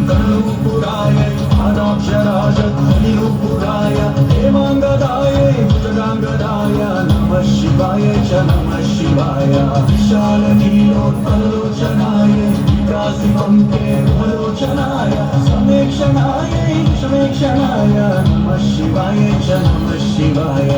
कणरूपुराय अनाक्षराय निरूपुराय हेमाङ्गदाय भुजगाङ्गदाय नमः शिवाय च नमः शिवाय विशालनीलोत्पलोचनाय विकासिपङ्के भलोचनाय समेक्षणाय क्षमेक्षणाय नमः शिवाय च नमः शिवाय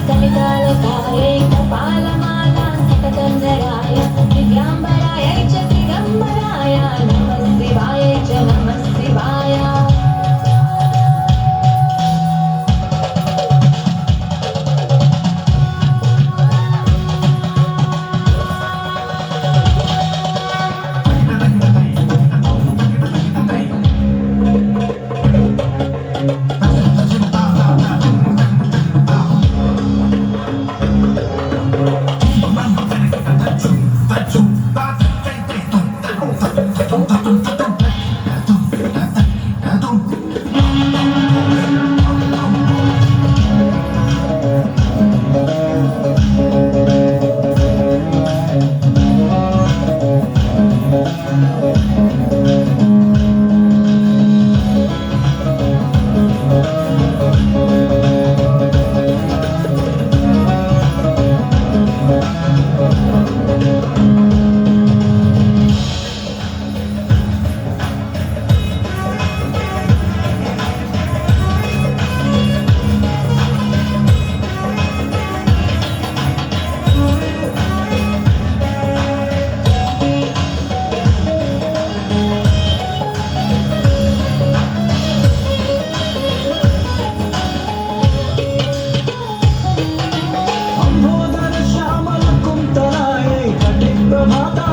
कलिकालकाय कपालमाला सकतंजराय दिव्यांबराय च दिगंबराय नमः शिवाय च नमः शिवाय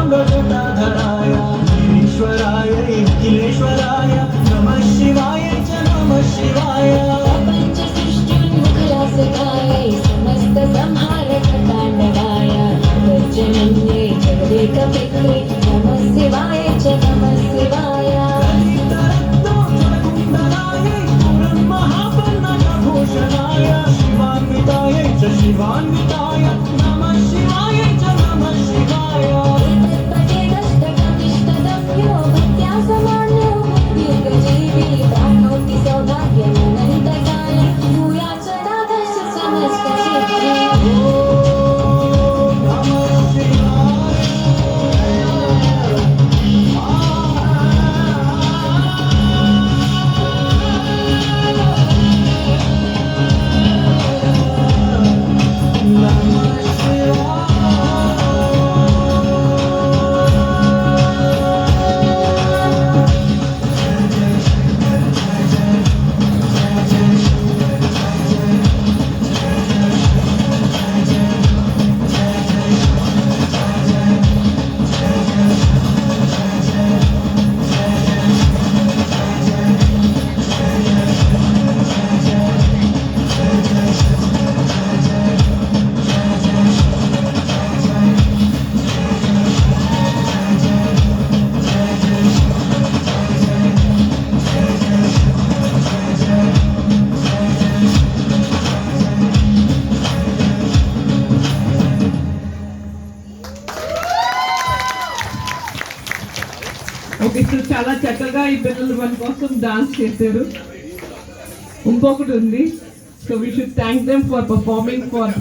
प्रभातांगजटाधराय ईश्वराय अखिलेश्वराय नमः शिवाय च नमः शिवाय पंचसृष्टिमुखरासकाय समस्त संहारकतांडवाय गर्जनन्ये जगदेकपित्रे नमः शिवाय च नमः शिवाय महापन्नभूषणाय शिवान्विताय च शिवान्विताय नमः शिवाय च नमः शिवाय ఓకే, ఇప్పుడు చాలా చక్కగా ఈ పిల్లలు మన కోసం డాన్స్ చేశారు. ఇంకొకటి ఉంది, so we should thank them for performing for